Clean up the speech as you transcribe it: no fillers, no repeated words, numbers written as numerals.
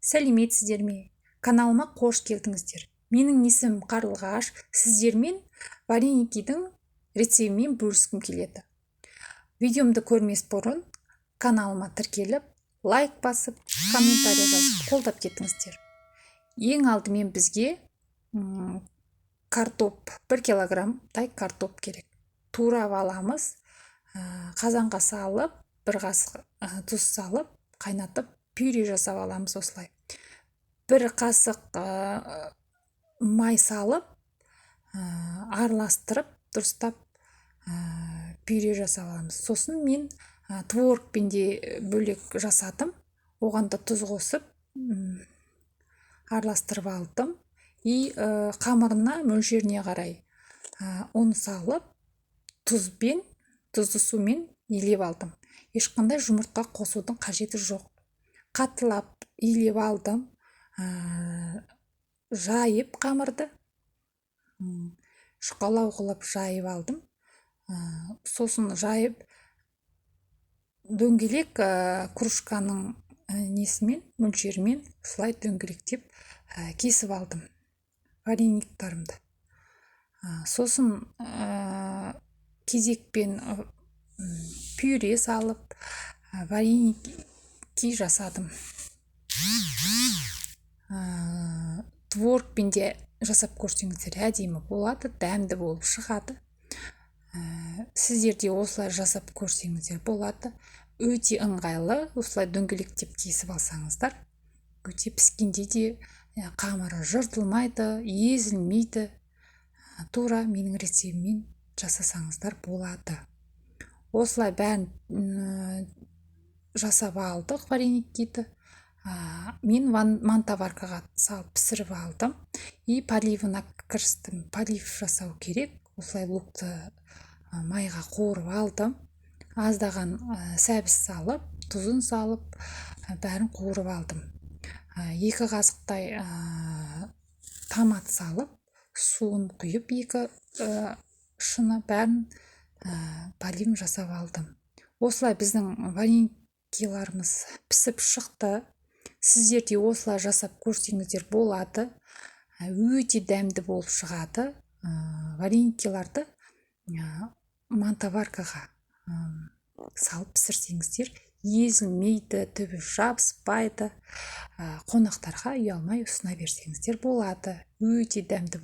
Сәлеметсіздер ме? Каналыма қош келдіңіздер. Менің есімім Қарлығаш. Сіздермен вареникидің рецептімен бөліскім келеді. Видеомды көрмес бұрын каналыма тіркеліп, лайк басып, комментарий жазып, қолдап кетіңіздер. Ең алдымен бізге картоп, 1 килограммдай картоп керек. Турап аламыз, қазанға салып, 1 қасық тұз салып, қайнатып, пюре жасап аламыз осылай. 1 қасық май салып, араластырып, дұрыстап пюре жасап аламыз. Сосын мен творогпен де бөлек жасадым. Оған да тұз қосып, араластырып алдым. Қамырына мөлшеріне қарай ұн салып, тұзды сумен илеп алдым. Ешқандай жұмыртқа қосудың қажеті жоқ. Қатылап илеп алдым, жайып қамырды, шұқалау қылып жайып алдым. Сосын жайып дөңгелек кружканың несімен, мөлшерімен солай дөңгелектеп кесіп алдым варениктарымды. Сосын кезекпен пюре салып, вареники жасадым. Творогпен де жасап көрсеңіздер әдемі болады, дәмді болып шығады. Сіздерде осылай жасап көрсеңіздер болады. Өте ыңғайлы, осылай дөңгелектеп кесіп алсаңыздар. Өте піскенде де қамыры жыртылмайды, езілмейді. Тура менің рецептіммен жасасаңыздар болады. Осылай бәрін жасап алдық вареникиді. Мен мантоваркаға салып пісіріп алдым. Поливына кірістім. Полив жасау керек. Осылай лукты майға қуырып алдым. Аздаған сәбіз салып, тұзын салып, бәрін қуырып алдым. 2 қасықтай томат салып, суын құйып, 2 шыны бәрін поливін жасап алдым. Осылай біздің вареникиларымыз пісіп шықты. Сіздерде осылай жасап көрсеңіздер болады. Өте дәмді болып шығады. Вареникиларды мантоваркаға салып пісірсеңіздер езілмейді, түбі жабыспайды. Қонақтарға ұялмай ұсына берсеңіздер болады. Өте дәмді